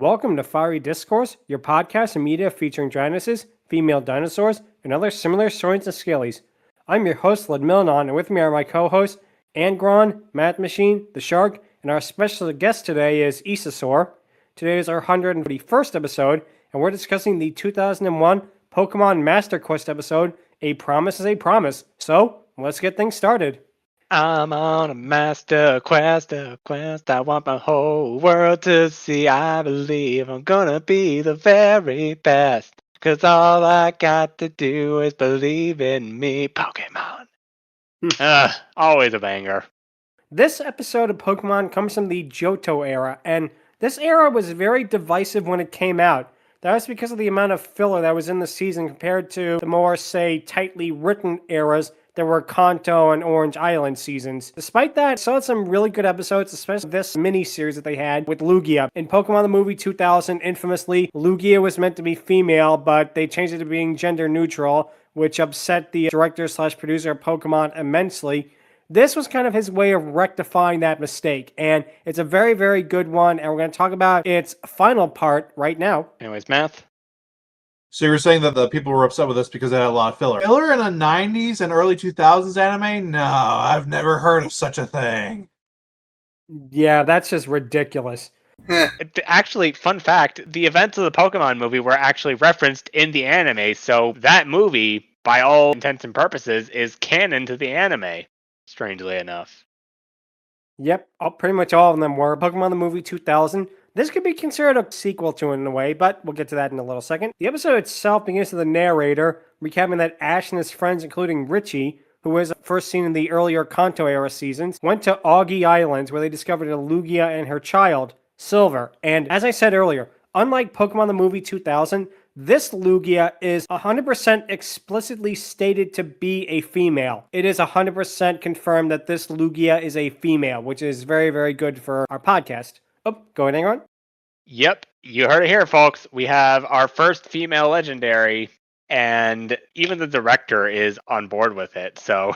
Welcome to Fiery Discourse, your podcast and media featuring dragonesses, female dinosaurs, and other similar saurians and scalies. I'm your host, Ludmillanon, and with me are my co-hosts, Angron, Mathmachine, The Shark, and our special guest today is Isasaur. Today is our 141st episode, and we're discussing the 2001 Pokemon Master Quest episode, A Promise is a Promise. So, let's get things started. I'm on a master quest, I want my whole world to see. I believe I'm gonna be the very best, 'cause all I got to do is believe in me. Pokemon. Always a banger. This episode of Pokemon comes from the Johto era, and this era was very divisive when it came out. That was because of the amount of filler that was in the season compared to the more, say, tightly written eras that were Kanto and Orange Island seasons. Despite that, I saw some really good episodes, especially this mini-series that they had with Lugia. In Pokemon The Movie 2000, infamously, Lugia was meant to be female, but they changed it to being gender neutral, which upset the director/producer of Pokemon immensely. This was kind of his way of rectifying that mistake, and it's a very, very good one, and we're going to talk about its final part right now. Anyways, Math. So you were saying that the people were upset with this because it had a lot of filler. Filler in a 90s and early 2000s anime? No, I've never heard of such a thing. Yeah, that's just ridiculous. Actually, fun fact, the events of the Pokemon movie were actually referenced in the anime, so that movie, by all intents and purposes, is canon to the anime, strangely enough. Yep, pretty much all of them were. Pokemon The Movie 2000. This could be considered a sequel to it in a way, but we'll get to that in a little second. The episode itself begins with the narrator recapping that Ash and his friends, including Richie, who was first seen in the earlier Kanto era seasons, went to Augie Islands where they discovered a Lugia and her child, Silver. And as I said earlier, unlike Pokemon The Movie 2000, this Lugia is 100% explicitly stated to be a female. It is 100% confirmed that this Lugia is a female, which is very, very good for our podcast. Oh, go ahead, Angron. Yep, you heard it here, folks. We have our first female legendary, and even the director is on board with it. So,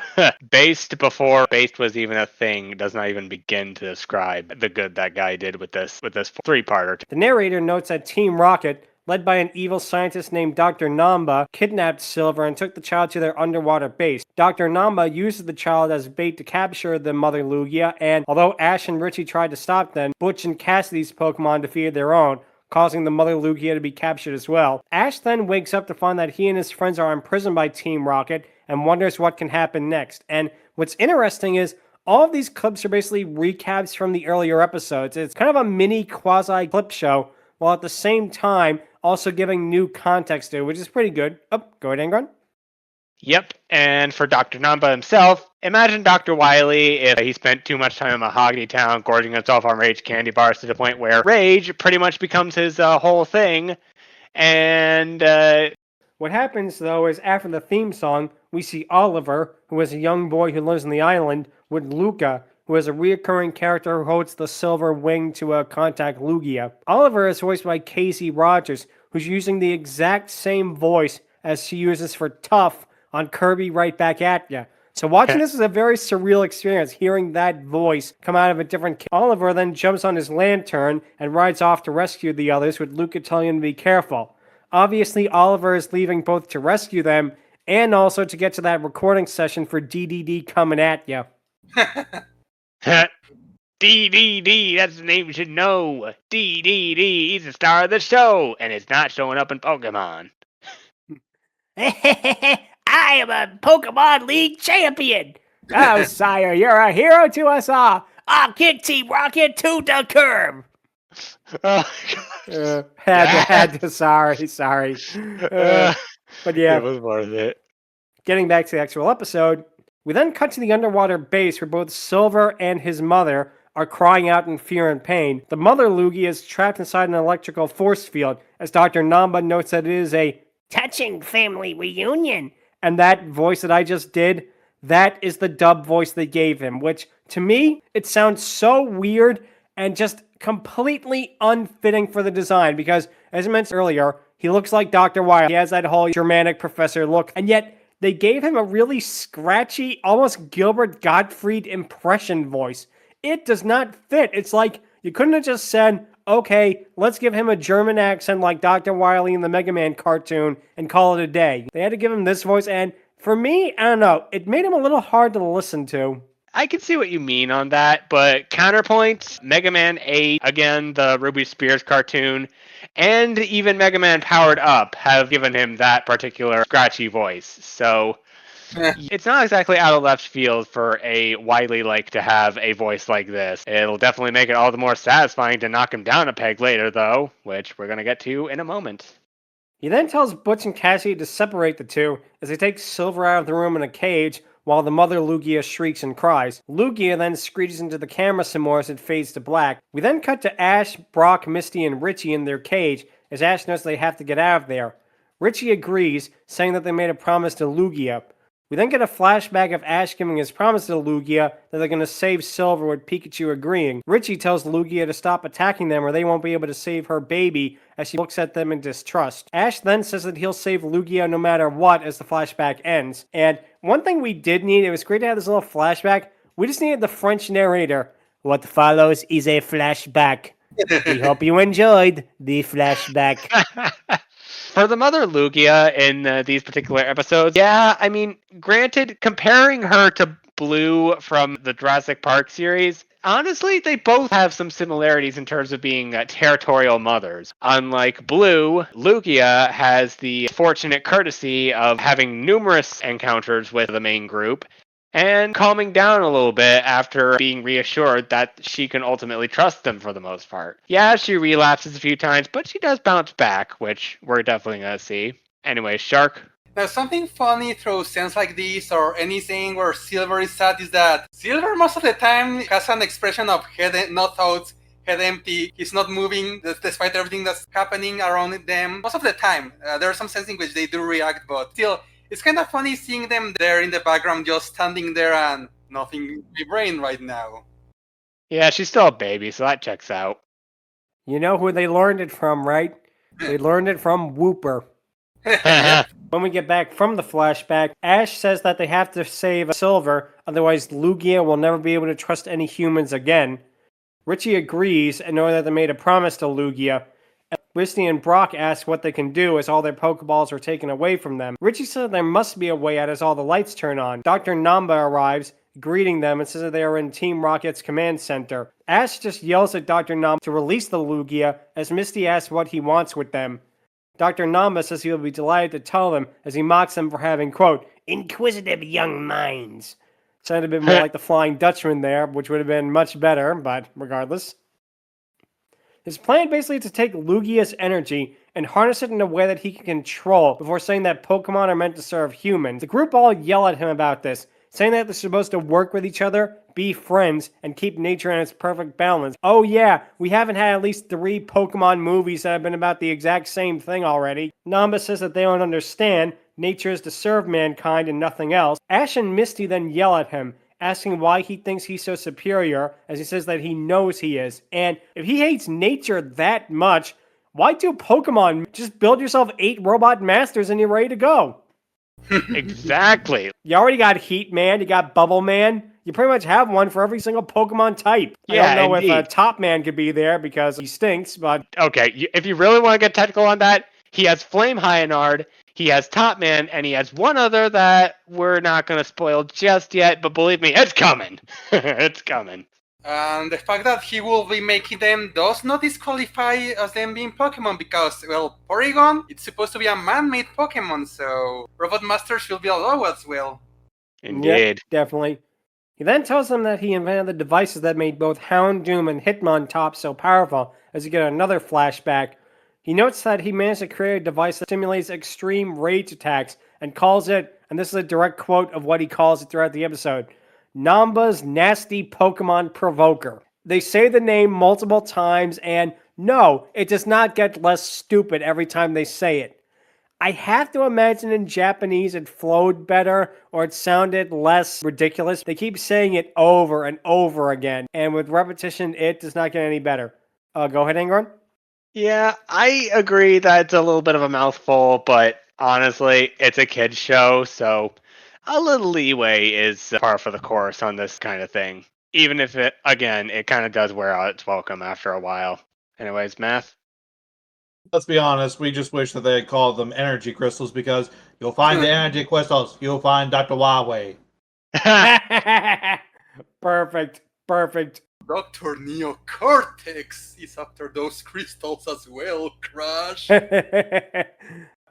Based before Based was even a thing does not even begin to describe the good that guy did with this three-parter. The narrator notes that Team Rocket, led by an evil scientist named Dr. Namba, kidnapped Silver and took the child to their underwater base. Dr. Namba uses the child as bait to capture the mother Lugia, and although Ash and Richie tried to stop them, Butch and Cassidy's Pokemon defeated their own, causing the mother Lugia to be captured as well. Ash then wakes up to find that he and his friends are imprisoned by Team Rocket and wonders what can happen next. And what's interesting is all of these clips are basically recaps from the earlier episodes. It's kind of a mini quasi-clip show, while at the same time also giving new context to it, which is pretty good. Oh, go ahead, Angron. Yep, and for Dr. Namba himself, imagine Dr. Wily if he spent too much time in Mahogany Town gorging himself on Rage candy bars to the point where Rage pretty much becomes his whole thing. And what happens, though, is after the theme song, we see Oliver, who is a young boy who lives on the island, with Luca, who is a reoccurring character who holds the silver wing to contact Lugia. Oliver is voiced by Casey Rogers, who's using the exact same voice as she uses for Tough on Kirby Right Back At Ya. So watching this is a very surreal experience, hearing that voice come out of a different... Oliver then jumps on his lantern and rides off to rescue the others, with Luca telling him to be careful. Obviously, Oliver is leaving both to rescue them and also to get to that recording session for DDD Coming At Ya. DDD, that's the name you should know. DDD, he's the star of the show, and it's not showing up in Pokemon. I am a Pokemon League champion! Oh, sire, you're a hero to us all! I'll kick Team Rocket to the curb! Had to, sorry. But yeah, it was worth it. Getting back to the actual episode, we then cut to the underwater base where both Silver and his mother are crying out in fear and pain. The mother Lugia is trapped inside an electrical force field, as Dr. Namba notes that it is a touching family reunion. And that voice that I just did, that is the dub voice they gave him, which to me, it sounds so weird and just completely unfitting for the design because, as I mentioned earlier, he looks like Dr. Wily. He has that whole Germanic professor look, and yet they gave him a really scratchy, almost Gilbert Gottfried impression voice. It does not fit. It's like you couldn't have just said, okay, let's give him a German accent like Dr. Wily in the Mega Man cartoon and call it a day. They had to give him this voice, and for me, I don't know, it made him a little hard to listen to. I can see what you mean on that, but counterpoints, Mega Man 8, again, the Ruby Spears cartoon, and even Mega Man Powered Up have given him that particular scratchy voice. So it's not exactly out of left field for a Wily like to have a voice like this. It'll definitely make it all the more satisfying to knock him down a peg later, though, which we're going to get to in a moment. He then tells Butch and Cassie to separate the two as they take Silver out of the room in a cage while the mother Lugia shrieks and cries. Lugia then screeches into the camera some more as it fades to black. We then cut to Ash, Brock, Misty, and Richie in their cage as Ash knows they have to get out of there. Richie agrees, saying that they made a promise to Lugia. We then get a flashback of Ash giving his promise to Lugia that they're going to save Silver with Pikachu agreeing. Richie tells Lugia to stop attacking them or they won't be able to save her baby as she looks at them in distrust. Ash then says that he'll save Lugia no matter what as the flashback ends. And one thing we did need, it was great to have this little flashback, we just needed the French narrator. What follows is a flashback. We hope you enjoyed the flashback. For the mother Lugia in these particular episodes, yeah, I mean, granted, comparing her to Blue from the Jurassic Park series, honestly, they both have some similarities in terms of being territorial mothers. Unlike Blue, Lugia has the fortunate courtesy of having numerous encounters with the main group, and calming down a little bit after being reassured that she can ultimately trust them for the most part. Yeah, she relapses a few times, but she does bounce back, which we're definitely going to see. Anyway, Shark. Now, something funny through scenes like this or anything where Silver is sad is that Silver most of the time has an expression of no thoughts, head empty. He's not moving despite everything that's happening around them. Most of the time, there are some scenes in which they do react, but still, it's kind of funny seeing them there in the background just standing there and nothing in my brain right now. Yeah, she's still a baby, so that checks out. You know who they learned it from, right? They learned it from Whooper. When we get back from the flashback, Ash says that they have to save Silver, otherwise Lugia will never be able to trust any humans again. Richie agrees and knows that they made a promise to Lugia. Misty and Brock ask what they can do as all their Pokeballs are taken away from them. Richie says there must be a way out as all the lights turn on. Dr. Namba arrives, greeting them and says that they are in Team Rocket's command center. Ash just yells at Dr. Namba to release the Lugia as Misty asks what he wants with them. Dr. Namba says he will be delighted to tell them as he mocks them for having, quote, inquisitive young minds. Sounded a bit more like the Flying Dutchman there, which would have been much better, but regardless. His plan basically is to take Lugia's energy and harness it in a way that he can control before saying that Pokemon are meant to serve humans. The group all yell at him about this, saying that they're supposed to work with each other, be friends, and keep nature in its perfect balance. Oh yeah, we haven't had at least 3 Pokemon movies that have been about the exact same thing already. Namba says that they don't understand, nature is to serve mankind and nothing else. Ash and Misty then yell at him, asking why he thinks he's so superior, as he says that he knows he is. And if he hates nature that much, why do Pokemon? Just build yourself 8 robot masters and you're ready to go. Exactly. You already got Heat Man, you got Bubble Man. You pretty much have one for every single Pokemon type. Yeah, I don't know indeed. if Top Man could be there because he stinks, but... Okay, if you really want to get technical on that, he has Flame Hyanard, he has Top Man, and he has one other that we're not going to spoil just yet, but believe me, it's coming. It's coming. And the fact that he will be making them does not disqualify as them being Pokemon because, well, Porygon, it's supposed to be a man-made Pokemon, so Robot Masters will be allowed as well. Indeed. Yep, definitely. He then tells them that he invented the devices that made both Houndoom and Hitmontop so powerful, as you get another flashback. He notes that he managed to create a device that simulates extreme rage attacks and calls it, and this is a direct quote of what he calls it throughout the episode, Namba's Nasty Pokemon Provoker. They say the name multiple times, and no, it does not get less stupid every time they say it. I have to imagine in Japanese it flowed better, or it sounded less ridiculous. They keep saying it over and over again, and with repetition, it does not get any better. Go ahead, Angron. Yeah, I agree that it's a little bit of a mouthful, but honestly, it's a kid's show, so a little leeway is par for the course on this kind of thing. Even if it kind of does wear out its welcome after a while. Anyways, Math. Let's be honest, we just wish that they had called them energy crystals because you'll find the energy crystals, you'll find Dr. Huawei. Perfect. Perfect. Dr. Neocortex is after those crystals as well, Crash.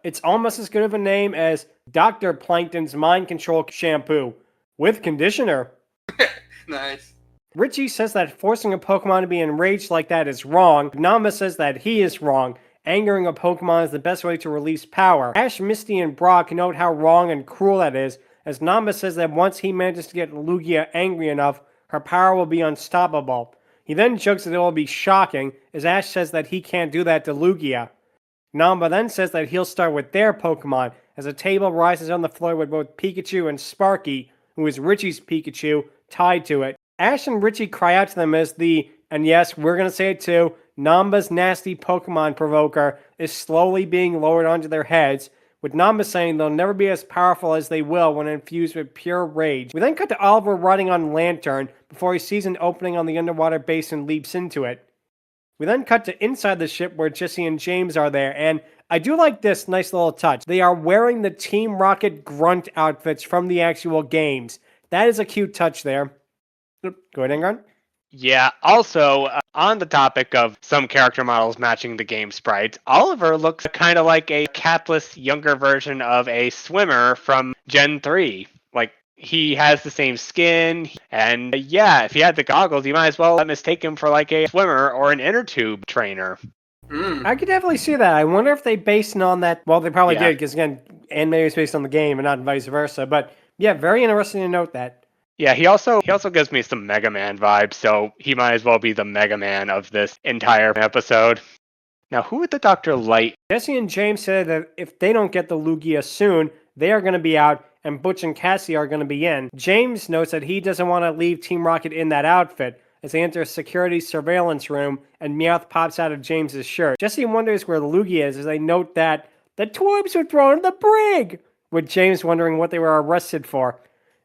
It's almost as good of a name as Dr. Plankton's Mind Control Shampoo with conditioner. Nice. Richie says that forcing a Pokemon to be enraged like that is wrong. Namba says that he is wrong. Angering a Pokemon is the best way to release power. Ash, Misty, and Brock note how wrong and cruel that is, as Namba says that once he manages to get Lugia angry enough, her power will be unstoppable. He then jokes that it will be shocking, as Ash says that he can't do that to Lugia. Namba then says that he'll start with their Pokemon, as a table rises on the floor with both Pikachu and Sparky, who is Richie's Pikachu, tied to it. Ash and Richie cry out to them as and yes, we're going to say it too, Namba's nasty Pokemon provoker is slowly being lowered onto their heads, with Namba saying they'll never be as powerful as they will when infused with pure rage. We then cut to Oliver riding on Lantern before he sees an opening on the underwater base and leaps into it. We then cut to inside the ship where Jesse and James are there, and I do like this nice little touch. They are wearing the Team Rocket grunt outfits from the actual games. That is a cute touch there. Go ahead, Angron. Yeah, also, on the topic of some character models matching the game sprites, Oliver looks kind of like a capless younger version of a swimmer from Gen 3. Like, he has the same skin, and yeah, if he had the goggles, you might as well mistake him for like a swimmer or an inner tube trainer. I could definitely see that. I wonder if they based it on that. Well, they probably Yeah. did, because again, anime is based on the game and not vice versa. But yeah, very interesting to note that. Yeah, he also gives me some Mega Man vibes, so he might as well be the Mega Man of this entire episode. Now, who would the Dr. Light? Jesse and James said that if they don't get the Lugia soon, they are going to be out, and Butch and Cassie are going to be in. James notes that he doesn't want to leave Team Rocket in that outfit, as they enter a security surveillance room, and Meowth pops out of James's shirt. Jesse wonders where Lugia is, as they note that the Tworbs were thrown in the brig, with James wondering what they were arrested for.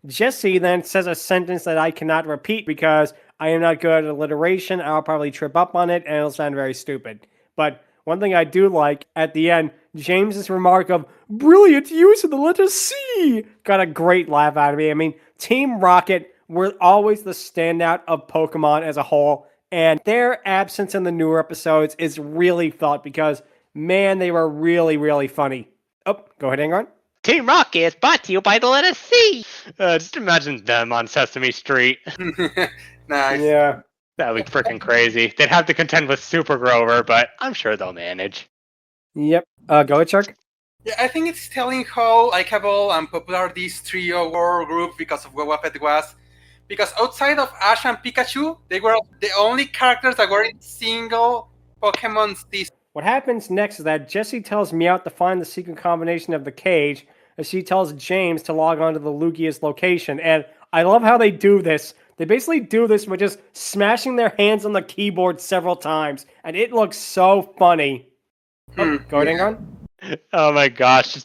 Jesse then says a sentence that I cannot repeat because I am not good at alliteration. I'll probably trip up on it, and it'll sound very stupid. But one thing I do like, at the end, James's remark of, brilliant use of the letter C, got a great laugh out of me. I mean, Team Rocket were always the standout of Pokemon as a whole, and their absence in the newer episodes is really felt because, man, they were really, really funny. Oh, go ahead, Angron. Team Rocket is brought to you by the letter C! Just imagine them on Sesame Street. Nice. Yeah. That would be freaking crazy. They'd have to contend with Super Grover, but I'm sure they'll manage. Yep. Go ahead, Shark. Yeah, I think it's telling how likable and popular this trio or group because of what Pet was. Because outside of Ash and Pikachu, they were the only characters that were in single Pokemon season. What happens next is that Jessie tells Meowth to find the secret combination of the cage, as she tells James to log on to the Lugia's location. And I love how they do this. They basically do this by just smashing their hands on the keyboard several times, and it looks so funny. Oh, go ahead, Angron. Oh my gosh.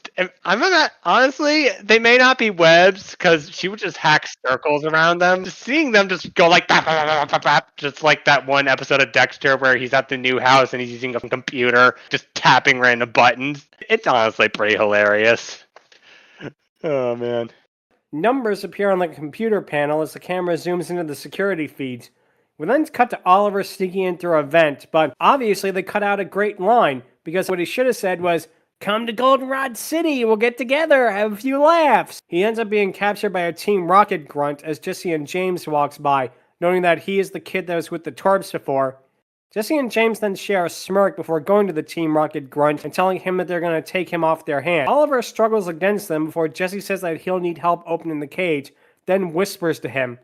I'm not, honestly, they may not be webs, because she would just hack circles around them. Just seeing them just go like that, just like that one episode of Dexter where he's at the new house and he's using a computer, just tapping random buttons. It's honestly pretty hilarious. Oh man. Numbers appear on the computer panel as the camera zooms into the security feeds. We then cut to Oliver sneaking in through a vent, but obviously they cut out a great line, because what he should have said was, come to Goldenrod City, we'll get together, have a few laughs. He ends up being captured by a Team Rocket grunt as Jesse and James walks by, noting that he is the kid that was with the Torbs before. Jesse and James then share a smirk before going to the Team Rocket grunt and telling him that they're going to take him off their hand. Oliver struggles against them before Jesse says that he'll need help opening the cage, then whispers to him.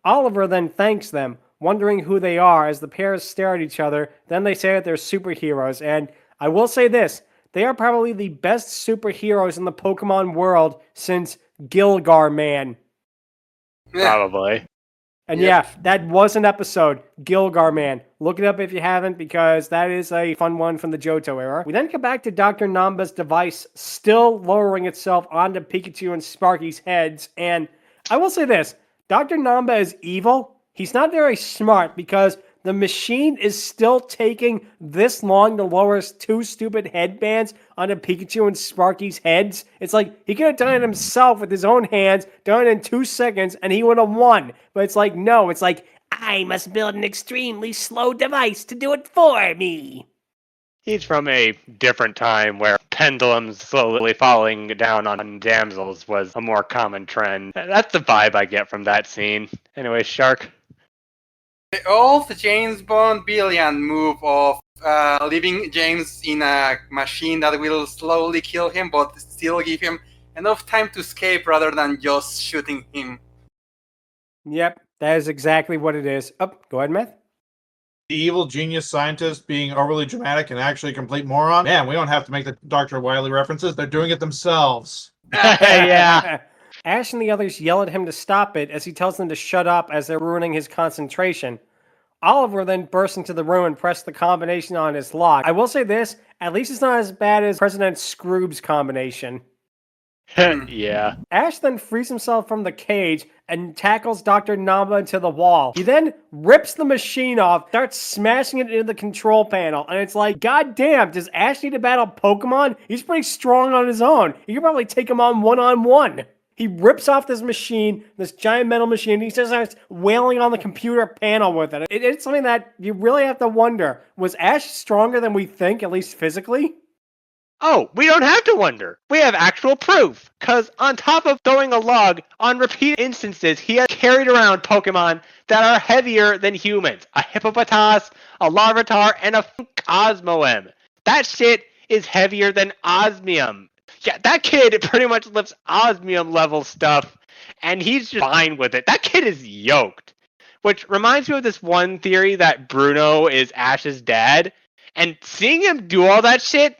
Oliver then thanks them, wondering who they are as the pairs stare at each other. Then they say that they're superheroes, and I will say this, they are probably the best superheroes in the Pokemon world since Gilgar Man. Probably. And yeah, that was an episode, Gilgar Man. Look it up if you haven't, because that is a fun one from the Johto era. We then come back to Dr. Namba's device still lowering itself onto Pikachu and Sparky's heads, and I will say this, Dr. Namba is evil. He's not very smart, because the machine is still taking this long to lower 2 stupid headbands onto Pikachu and Sparky's heads. It's like he could have done it himself with his own hands, done it in 2 seconds, and he would have won. But it's like, no, it's like, I must build an extremely slow device to do it for me. He's from a different time where pendulums slowly falling down on damsels was a more common trend. That's the vibe I get from that scene. Anyway, Shark. The old James Bond villain move of leaving James in a machine that will slowly kill him but still give him enough time to escape rather than just shooting him. Yep, that is exactly what it is. Oh, go ahead, Matt. The evil genius scientist being overly dramatic and actually a complete moron. Man, we don't have to make the Dr. Wily references. They're doing it themselves. Yeah. Ash and the others yell at him to stop it as he tells them to shut up as they're ruining his concentration. Oliver then bursts into the room and presses the combination on his lock. I will say this, at least it's not as bad as President Scroob's combination. Yeah. Ash then frees himself from the cage and tackles Dr. Namba into the wall. He then rips the machine off, starts smashing it into the control panel, and it's like, god damn, does Ash need to battle Pokemon? He's pretty strong on his own. You can probably take him on one-on-one. He rips off this machine, this giant metal machine, and he just starts wailing on the computer panel with it. It's something that you really have to wonder, was Ash stronger than we think, at least physically? Oh, we don't have to wonder. We have actual proof. Because on top of throwing a log, on repeated instances, he has carried around Pokemon that are heavier than humans. A Hippopotas, a Larvitar, and a Cosmoem. That shit is heavier than Osmium. Yeah, that kid pretty much lifts Osmium level stuff, and he's just fine with it. That kid is yoked. Which reminds me of this one theory that Bruno is Ash's dad. And seeing him do all that shit,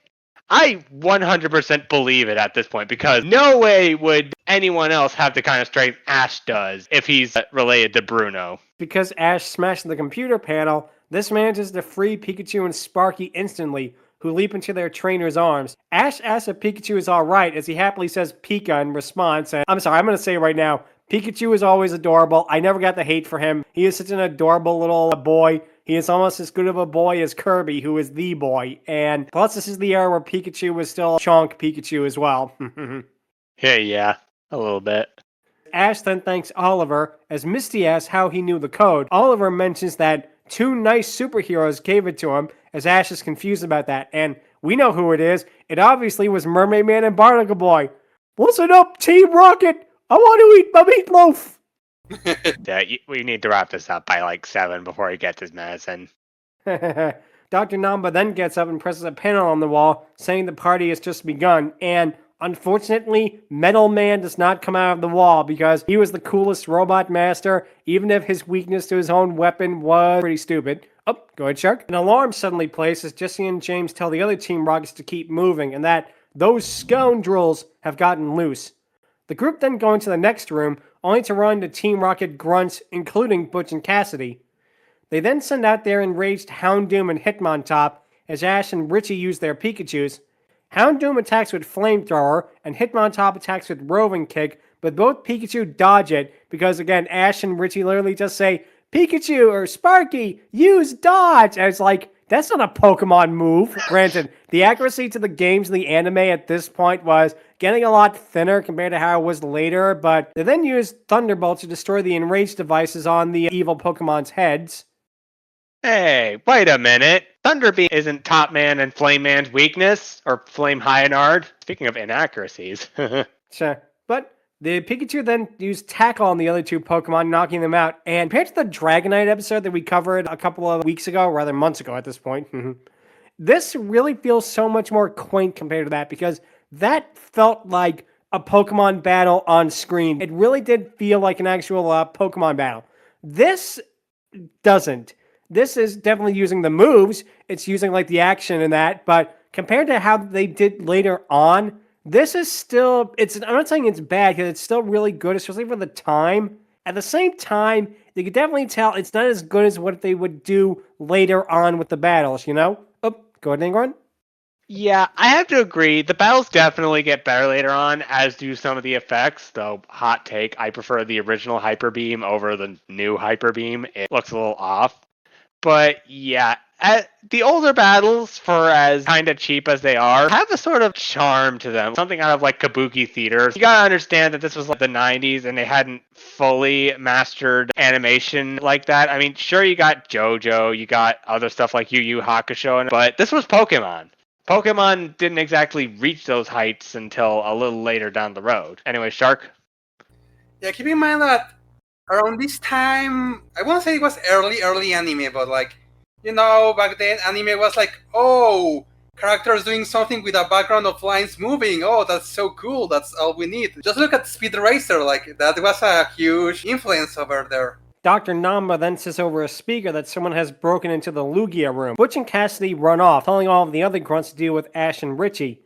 I 100% believe it at this point, because no way would anyone else have the kind of strength Ash does if he's related to Bruno. Because Ash smashed the computer panel, this manages to free Pikachu and Sparky instantly, who leap into their trainer's arms. Ash asks if Pikachu is alright, as he happily says Pika in response, and I'm sorry, I'm going to say right now, Pikachu is always adorable. I never got the hate for him. He is such an adorable little boy. He is almost as good of a boy as Kirby, who is the boy. And plus, this is the era where Pikachu was still Chonk Pikachu as well. Yeah, a little bit. Ash then thanks Oliver, as Misty asks how he knew the code. Oliver mentions that 2 nice superheroes gave it to him, as Ash is confused about that. And we know who it is. It obviously was Mermaid Man and Barnacle Boy. Listen up, Team Rocket! I want to eat my meatloaf! Yeah, we need to wrap this up by like 7 before he gets his medicine. Dr. Namba then gets up and presses a panel on the wall, saying the party has just begun, and unfortunately, Metal Man does not come out of the wall because he was the coolest robot master, even if his weakness to his own weapon was pretty stupid. Oh, go ahead, Shark. An alarm suddenly plays as Jesse and James tell the other Team Rockets to keep moving, and that those scoundrels have gotten loose. The group then go into the next room, only to run into Team Rocket grunts, including Butch and Cassidy. They then send out their enraged Houndoom and Hitmontop as Ash and Richie use their Pikachus. Houndoom attacks with Flamethrower, and Hitmontop attacks with Roving Kick, but both Pikachu dodge it, because again, Ash and Richie literally just say, Pikachu or Sparky, use dodge! And it's like, that's not a Pokemon move. Granted, the accuracy to the games in the anime at this point was getting a lot thinner compared to how it was later, but they then used Thunderbolt to destroy the enraged devices on the evil Pokemon's heads. Hey, wait a minute. Thunderbeam isn't Top Man and Flame Man's weakness, or Flame Hyanard. Speaking of inaccuracies. Sure. But the Pikachu then used Tackle on the other 2 Pokemon, knocking them out. And compared to the Dragonite episode that we covered a couple of weeks ago, or rather months ago at this point, this really feels so much more quaint compared to that, because that felt like a Pokemon battle on screen. It really did feel like an actual Pokemon battle. This doesn't. This is definitely using the moves. It's using like the action and that, but compared to how they did later on, this is still, I'm not saying it's bad, because it's still really good, especially for the time. At the same time, you can definitely tell it's not as good as what they would do later on with the battles, you know? Oh, go ahead, Angron. Yeah, I have to agree. The battles definitely get better later on, as do some of the effects, though, hot take, I prefer the original Hyper Beam over the new Hyper Beam. It looks a little off. But yeah, the older battles, for as kind of cheap as they are, have a sort of charm to them. Something out of like kabuki theater. You gotta understand that this was like the 90s and they hadn't fully mastered animation like that. I mean, sure, you got JoJo, you got other stuff like Yu Yu Hakusho, but this was Pokemon. Pokemon didn't exactly reach those heights until a little later down the road. Anyway, Shark? Yeah, keep in mind that around this time, I won't say it was early anime, but like, back then anime was like, oh, characters doing something with a background of lines moving. Oh, that's so cool. That's all we need. Just look at Speed Racer. Like, that was a huge influence over there. Dr. Namba then says over a speaker that someone has broken into the Lugia room. Butch and Cassidy run off, telling all of the other grunts to deal with Ash and Richie.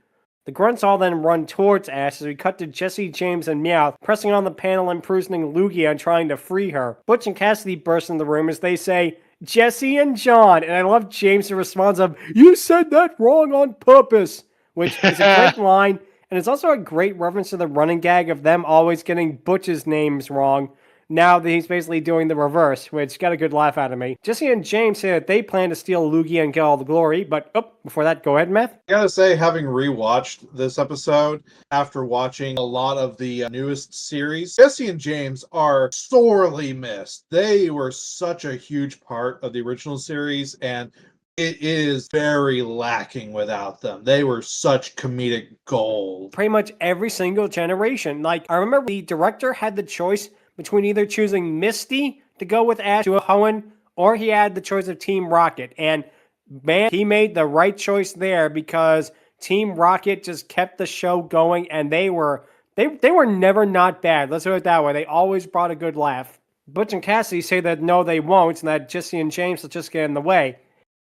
The grunts all then run towards Ash as we cut to Jesse, James, and Meowth pressing on the panel imprisoning Lugia and trying to free her. Butch and Cassidy burst in the room as they say, Jesse and John, and I love James' response of, you said that wrong on purpose, which is a great line, and it's also a great reference to the running gag of them always getting Butch's names wrong. Now that he's basically doing the reverse, which got a good laugh out of me. Jesse and James say that they plan to steal Lugia and get all the glory, but before that, go ahead, Meth. I gotta say, having rewatched this episode after watching a lot of the newest series, Jesse and James are sorely missed. They were such a huge part of the original series, and it is very lacking without them. They were such comedic gold. Pretty much every single generation. Like, I remember the director had the choice between either choosing Misty to go with Ash to Hoenn, or he had the choice of Team Rocket. And man, he made the right choice there because Team Rocket just kept the show going, and they were never not bad. Let's put it that way. They always brought a good laugh. Butch and Cassidy say that no, they won't, and that Jesse and James will just get in the way.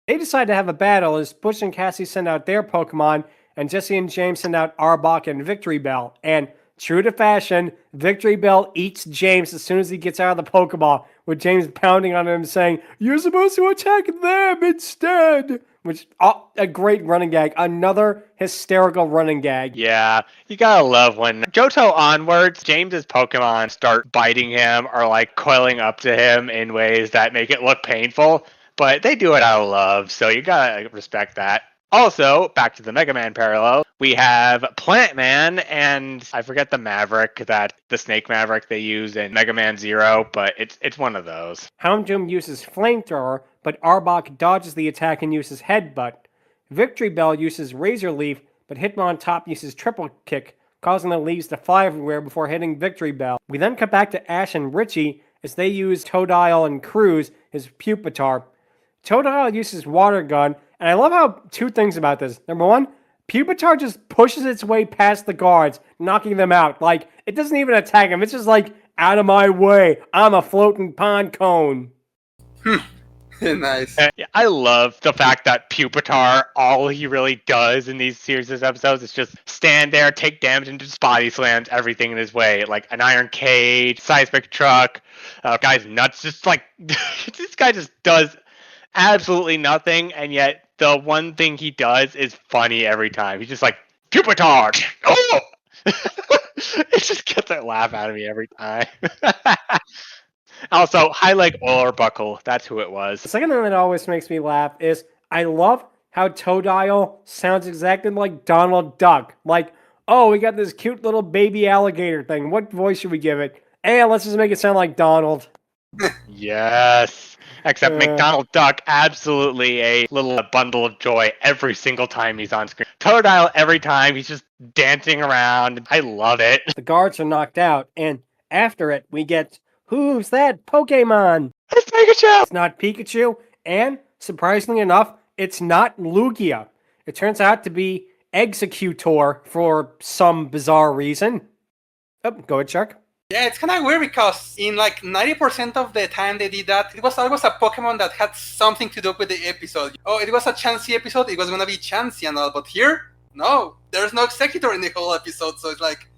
They decide to have a battle as Butch and Cassidy send out their Pokemon, and Jesse and James send out Arbok and Victory Bell. And true to fashion, Victory Bell eats James as soon as he gets out of the Pokeball, with James pounding on him saying, you're supposed to attack them instead! Which, a great running gag. Another hysterical running gag. Yeah, you gotta love when Johto onwards, James's Pokemon start biting him or like coiling up to him in ways that make it look painful, but they do it out of love, so you gotta respect that. Also, back to the Mega Man parallel, we have Plant Man and I forget the Snake Maverick they use in Mega Man Zero, but it's one of those. Houndoom uses Flamethrower, but Arbok dodges the attack and uses Headbutt. Victory Bell uses Razor Leaf, but Hitmontop uses Triple Kick, causing the leaves to fly everywhere before hitting Victory Bell. We then cut back to Ash and Richie as they use Totodile and Cruz, his Pupitar. Totodile uses Water Gun, and I love how two things about this. Number one, Pupitar just pushes its way past the guards, knocking them out. Like, it doesn't even attack them. It's just like, out of my way. I'm a floating pond cone. Nice. I love the fact that Pupitar, all he really does in these series of episodes is just stand there, take damage, and just body slams everything in his way. Like an iron cage, seismic truck, guy's nuts. Just like, this guy just does absolutely nothing, and yet the one thing he does is funny every time. He's just like, Pupitar! Oh! It just gets a laugh out of me every time. Also, High Leg Oiler Buckle. That's who it was. The second thing that always makes me laugh is I love how Totodile sounds exactly like Donald Duck. Like, oh, we got this cute little baby alligator thing. What voice should we give it? Hey, let's just make it sound like Donald. Yes. Except McDonald Duck, absolutely a little bundle of joy every single time he's on screen. Totodile, every time, he's just dancing around. I love it. The guards are knocked out, and after it, we get, who's that Pokemon? It's Pikachu! It's not Pikachu, and surprisingly enough, it's not Lugia. It turns out to be Executor for some bizarre reason. Oh, go ahead, Shark. Yeah, it's kind of weird because in like 90% of the time they did that, it was always a Pokemon that had something to do with the episode. Oh, it was a Chansey episode, it was gonna be Chansey and all, but here, no, there's no Executor in the whole episode, so it's like,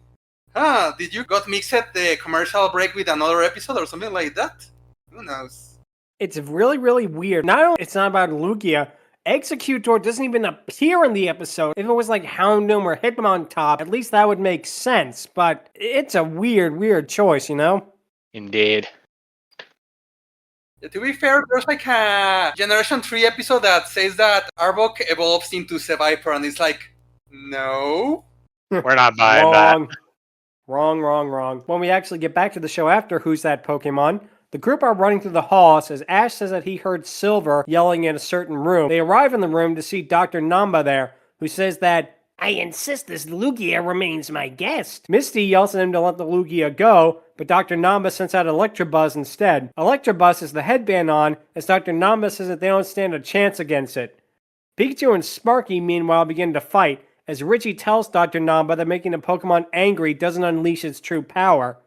did you got mixed the commercial break with another episode or something like that? Who knows? It's really, really weird. Not only it's not about Lugia, Executor doesn't even appear in the episode. If it was like Houndoom or Hitmontop, at least that would make sense. But it's a weird, weird choice, you know? Indeed. To be fair, there's like a Generation 3 episode that says that Arbok evolves into Seviper, and it's like, no. We're not buying that. Wrong. When we actually get back to the show after Who's That Pokemon, the group are running through the halls as Ash says that he heard Silver yelling in a certain room. They arrive in the room to see Dr. Namba there, who says that, I insist this Lugia remains my guest. Misty yells at him to let the Lugia go, but Dr. Namba sends out Electabuzz instead. Electabuzz has the headband on, as Dr. Namba says that they don't stand a chance against it. Pikachu and Sparky, meanwhile, begin to fight, as Richie tells Dr. Namba that making a Pokemon angry doesn't unleash its true power.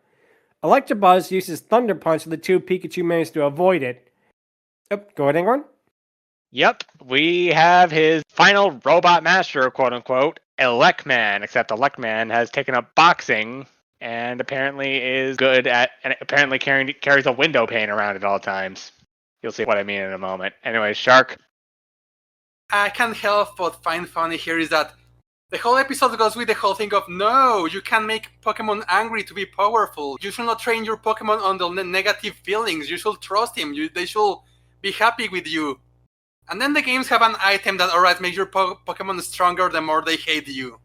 Electabuzz uses Thunder Punch, so the two Pikachu manage to avoid it. Oh, go ahead, Angron. Yep, we have his final robot master, quote unquote, Elecman, except Elecman has taken up boxing and apparently is good at, and apparently carries a window pane around at all times. You'll see what I mean in a moment. Anyway, Shark. I can't help but find funny here is that the whole episode goes with the whole thing of, no, you can make Pokemon angry to be powerful. You should not train your Pokemon on the negative feelings. You should trust him. They should be happy with you. And then the games have an item that, alright, makes your Pokemon stronger the more they hate you.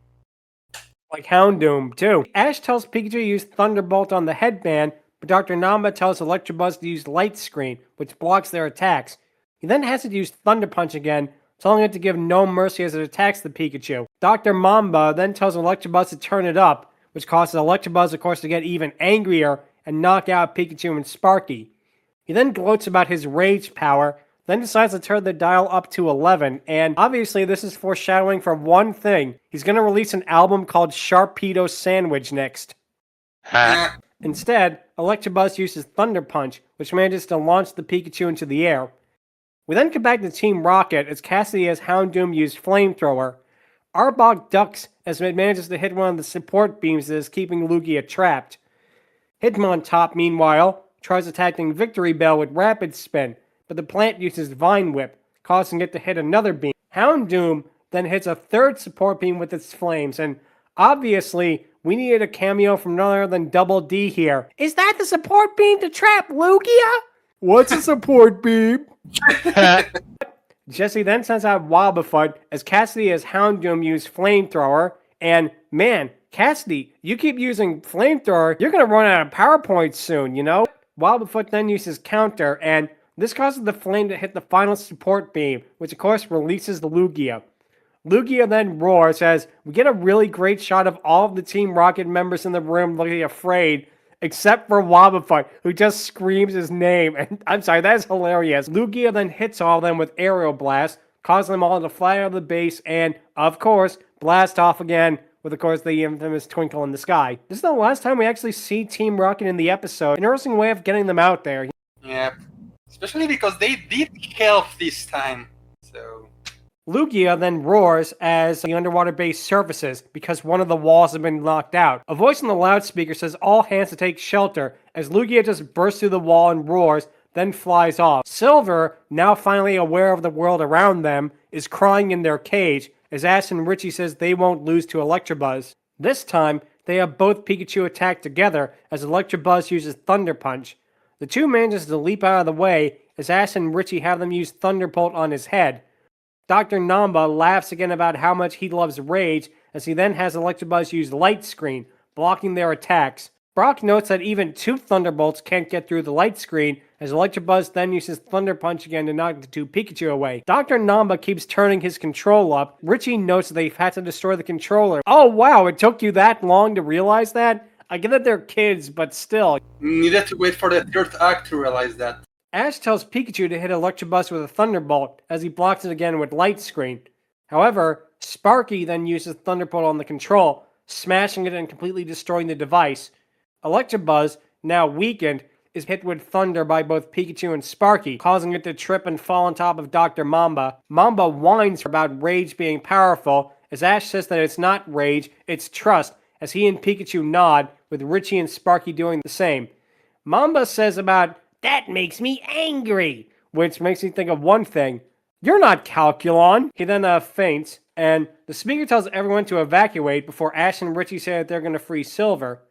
Like Houndoom, too. Ash tells Pikachu to use Thunderbolt on the headband, but Dr. Namba tells Electabuzz to use Light Screen, which blocks their attacks. He then has to use Thunder Punch again, telling it to give no mercy as it attacks the Pikachu. Dr. Mamba then tells Electabuzz to turn it up, which causes Electabuzz, of course, to get even angrier and knock out Pikachu and Sparky. He then gloats about his rage power, then decides to turn the dial up to 11, and obviously this is foreshadowing for one thing. He's going to release an album called Sharpedo Sandwich next. Instead, Electabuzz uses Thunder Punch, which manages to launch the Pikachu into the air. We then come back to Team Rocket as Cassidy has Houndoom use Flamethrower. Arbok ducks as it manages to hit one of the support beams that is keeping Lugia trapped. Hitmontop, meanwhile, tries attacking Victory Bell with Rapid Spin, but the plant uses Vine Whip, causing it to hit another beam. Houndoom then hits a third support beam with its flames, and obviously, we needed a cameo from none other than Double D here. Is that the support beam to trap Lugia? What's a support beam? Jesse then sends out Wobbuffet as Cassidy has Houndoom use Flamethrower, and man, Cassidy, you keep using Flamethrower, you're gonna run out of PowerPoints soon, you know? Wobbuffet then uses Counter, and this causes the flame to hit the final support beam, which of course releases the Lugia. Lugia then roars as we get a really great shot of all of the Team Rocket members in the room looking afraid, except for Wobbuffet, who just screams his name. And I'm sorry, that is hilarious. Lugia then hits all of them with Aerial Blast, causing them all to fly out of the base and, of course, blast off again with, of course, the infamous Twinkle in the Sky. This is the last time we actually see Team Rocket in the episode. An interesting way of getting them out there. Yeah, especially because they did help this time, so... Lugia then roars as the underwater base surfaces because one of the walls has been knocked out. A voice on the loudspeaker says all hands to take shelter as Lugia just bursts through the wall and roars, then flies off. Silver, now finally aware of the world around them, is crying in their cage as Ash and Richie says they won't lose to Electabuzz. This time, they have both Pikachu attack together as Electabuzz uses Thunder Punch. The two manages to leap out of the way as Ash and Richie have them use Thunderbolt on his head. Dr. Namba laughs again about how much he loves Rage as he then has Electabuzz use Light Screen, blocking their attacks. Brock notes that even two Thunderbolts can't get through the Light Screen as Electabuzz then uses Thunder Punch again to knock the two Pikachu away. Dr. Namba keeps turning his control up. Richie notes that they've had to destroy the controller. Oh wow, it took you that long to realize that? I get that they're kids, but still. Needed to wait for the third act to realize that. Ash tells Pikachu to hit Electabuzz with a Thunderbolt as he blocks it again with Light Screen. However, Sparky then uses Thunderbolt on the control, smashing it and completely destroying the device. Electabuzz, now weakened, is hit with Thunder by both Pikachu and Sparky, causing it to trip and fall on top of Dr. Mamba. Mamba whines about Rage being powerful, as Ash says that it's not Rage, it's Trust, as he and Pikachu nod, with Richie and Sparky doing the same. Mamba says about, "That makes me angry," which makes me think of one thing. You're not Calculon. He then faints, and the speaker tells everyone to evacuate before Ash and Richie say that they're going to free Silver.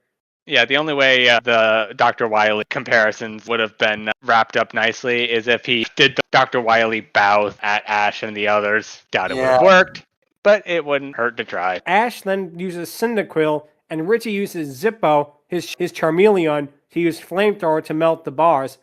Yeah, the only way the Dr. Wily comparisons would have been wrapped up nicely is if he did the Dr. Wily bow at Ash and the others. Doubt it would have worked, but it wouldn't hurt to try. Ash then uses Cyndaquil, and Richie uses Zippo, his Charmeleon, to use Flamethrower to melt the bars.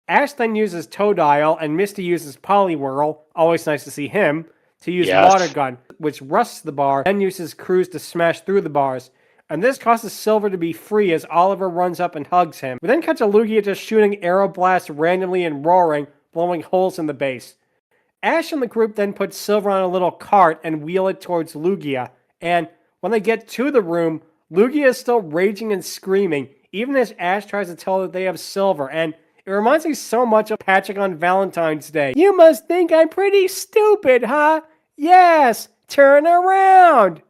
Ash then uses Totodile, and Misty uses Poliwhirl, always nice to see him, to use Water Gun, which rusts the bar, then uses Cruz to smash through the bars. And this causes Silver to be free as Oliver runs up and hugs him. We then cut to Lugia just shooting Aeroblasts randomly and roaring, blowing holes in the base. Ash and the group then put Silver on a little cart and wheel it towards Lugia. And when they get to the room, Lugia is still raging and screaming, even as Ash tries to tell that they have Silver. And it reminds me so much of Patrick on Valentine's Day. You must think I'm pretty stupid, huh? Yes, turn around.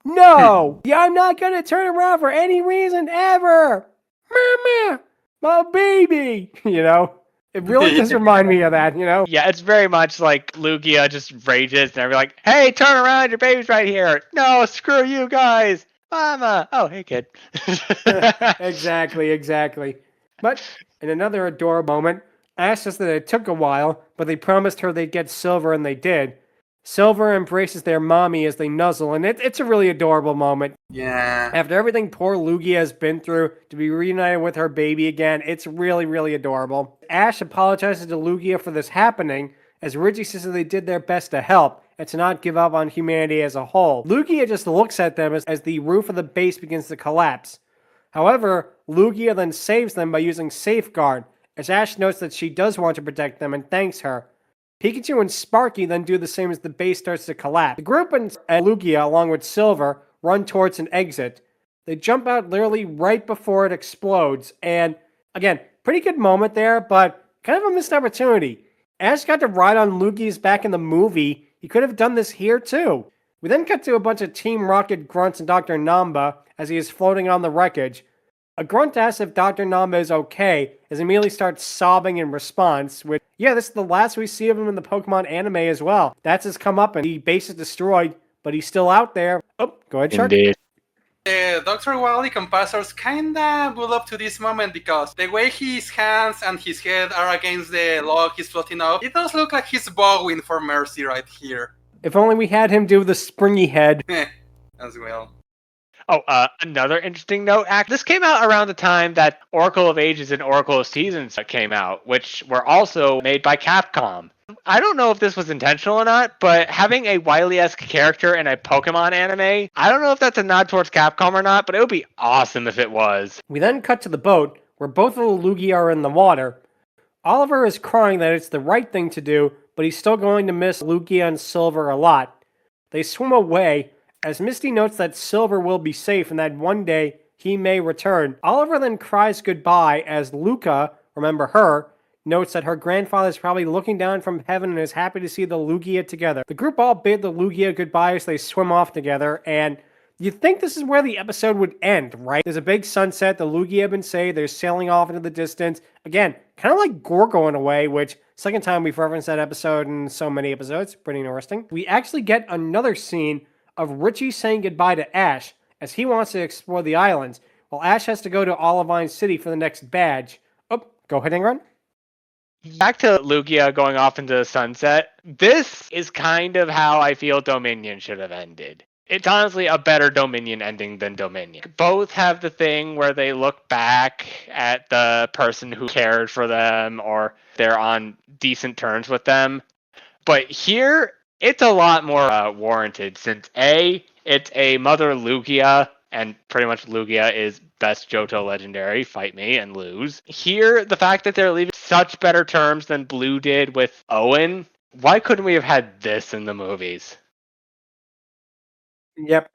No, I'm not going to turn around for any reason ever. Mama, my baby. It really does remind me of that, Yeah, it's very much like Lugia just rages and they're like, hey, turn around, your baby's right here. No, screw you guys. Mama. Oh, hey, kid. Exactly. But in another adorable moment, Ash says that it took a while, but they promised her they'd get Silver, and they did. Silver embraces their mommy as they nuzzle, and it's a really adorable moment. Yeah. After everything poor Lugia has been through, to be reunited with her baby again, it's really, really adorable. Ash apologizes to Lugia for this happening, as Richie says that they did their best to help, and to not give up on humanity as a whole. Lugia just looks at them as the roof of the base begins to collapse. However, Lugia then saves them by using Safeguard, as Ash notes that she does want to protect them and thanks her. Pikachu and Sparky then do the same as the base starts to collapse. The group and Lugia, along with Silver, run towards an exit. They jump out literally right before it explodes, and again, pretty good moment there, but kind of a missed opportunity. Ash got to ride on Lugia's back in the movie. He could have done this here too. We then cut to a bunch of Team Rocket grunts and Dr. Namba as he is floating on the wreckage. A grunt asks if Dr. Namba is okay, as he immediately starts sobbing in response, which, this is the last we see of him in the Pokemon anime as well. That's his comeuppance. The base is destroyed, but he's still out there. Oh, go ahead, Shark. Indeed. Dr. Wily compassers kinda build up to this moment because the way his hands and his head are against the log he's floating off, it does look like he's bowing for mercy right here. If only we had him do the springy head. As well. Oh, another interesting note. This came out around the time that Oracle of Ages and Oracle of Seasons came out, which were also made by Capcom. I don't know if this was intentional or not, but having a Wily-esque character in a Pokemon anime, I don't know if that's a nod towards Capcom or not, but it would be awesome if it was. We then cut to the boat, where both of the Lugia are in the water. Oliver is crying that it's the right thing to do, but he's still going to miss Lugia and Silver a lot. They swim away, as Misty notes that Silver will be safe and that one day he may return. Oliver then cries goodbye as Luca, remember her, notes that her grandfather is probably looking down from heaven and is happy to see the Lugia together. The group all bid the Lugia goodbye as they swim off together, and you'd think this is where the episode would end, right? There's a big sunset, the Lugia have been saved, they're sailing off into the distance. Again, kind of like Gorgo in a way, which, second time we've referenced that episode in so many episodes, pretty interesting. We actually get another scene of Richie saying goodbye to Ash, as he wants to explore the islands, while Ash has to go to Olivine City for the next badge. Oh, go ahead, Angron. Back to Lugia going off into the sunset. This is kind of how I feel Dominion should have ended. It's honestly a better Dominion ending than Dominion. Both have the thing where they look back at the person who cared for them or they're on decent terms with them. But here, it's a lot more warranted since A, it's a Mother Lugia, and pretty much Lugia is best Johto legendary, fight me and lose. Here, the fact that they're leaving such better terms than Blue did with Owen, why couldn't we have had this in the movies? Yep.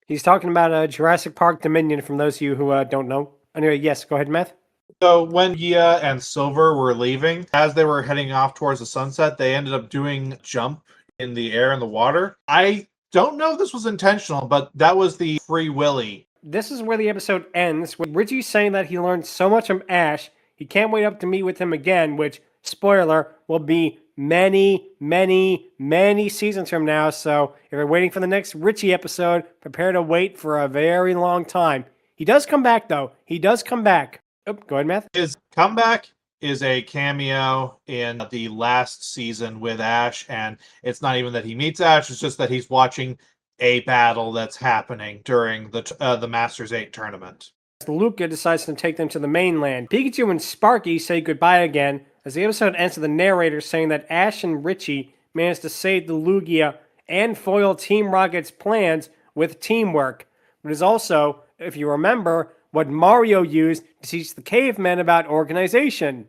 He's talking about Jurassic Park Dominion, from those of you who don't know. Anyway, yes, go ahead, Math. So when Gia and Silver were leaving, as they were heading off towards the sunset, they ended up doing jump in the air and the water. I don't know if this was intentional, but that was the Free Willy. This is where the episode ends, with Richie saying that he learned so much from Ash, he can't wait up to meet with him again, which, spoiler, will be many, many, many seasons from now. So if you're waiting for the next Richie episode, prepare to wait for a very long time. He does come back, though. He does come back. Oh, go ahead, Matt. His comeback is a cameo in the last season with Ash, and it's not even that he meets Ash, it's just that he's watching a battle that's happening during the Masters 8 tournament. Lugia decides to take them to the mainland. Pikachu and Sparky say goodbye again as the episode ends with the narrator saying that Ash and Richie managed to save the Lugia and foil Team Rocket's plans with teamwork. But is also, if you remember, what Mario used to teach the cavemen about organization.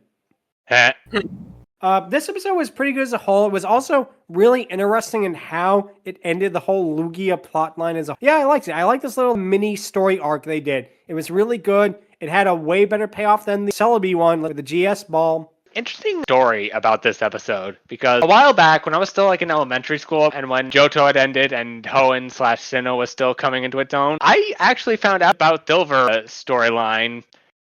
This episode was pretty good as a whole. It was also really interesting in how it ended the whole Lugia plotline as a whole. Yeah, I liked it. I liked this little mini story arc they did. It was really good. It had a way better payoff than the Celebi one, like the GS ball. Interesting story about this episode, because a while back when I was still like in elementary school and when Johto had ended and Hoenn/Sinnoh was still coming into its own, I actually found out about Silver storyline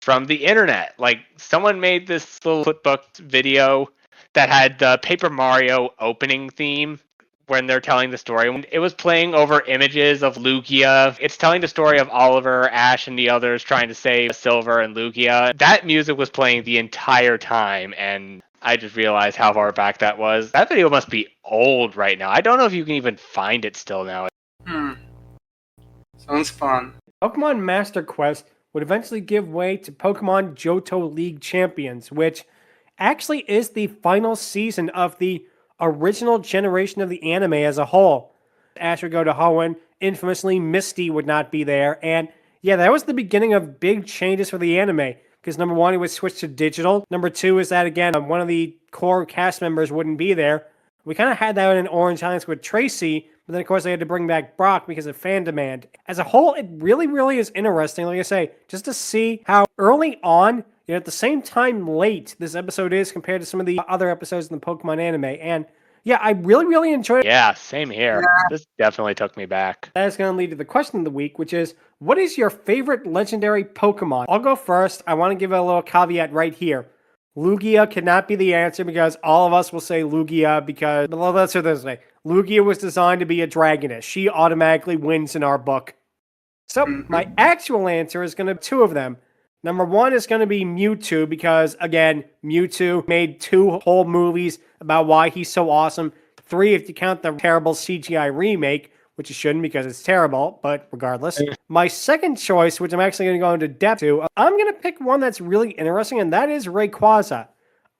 from the internet. Like, someone made this little flipbook video that had the Paper Mario opening theme when they're telling the story. It was playing over images of Lugia. It's telling the story of Oliver, Ash, and the others trying to save Silver and Lugia. That music was playing the entire time, and I just realized how far back that was. That video must be old right now. I don't know if you can even find it still now. Sounds fun. Pokemon Master Quest would eventually give way to Pokemon Johto League Champions, which actually is the final season of the original generation of the anime as a whole. Ash would go to Hoenn. Infamously, Misty would not be there. And yeah, that was the beginning of big changes for the anime. Because number one, it was switched to digital. Number two is that, again, one of the core cast members wouldn't be there. We kind of had that in Orange Alliance with Tracy, but then, of course, they had to bring back Brock because of fan demand. As a whole, it really, really is interesting, like I say, just to see how early on, at the same time late this episode is compared to some of the other episodes in the Pokemon anime. And yeah, I really, really enjoyed it. Yeah, same here. This definitely took me back. That is going to lead to the question of the week, which is, what is your favorite legendary Pokemon? I'll go first. I want to give a little caveat right here. Lugia cannot be the answer because all of us will say Lugia because, but let's do this way. Lugia was designed to be a Dragoness. She automatically wins in our book. So my actual answer is going to be two of them. Number one is going to be Mewtwo because, again, Mewtwo made 2 whole movies about why he's so awesome. 3 if you count the terrible CGI remake, which you shouldn't because it's terrible, but regardless. My second choice, which I'm actually going to go into depth to, I'm going to pick one that's really interesting, and that is Rayquaza.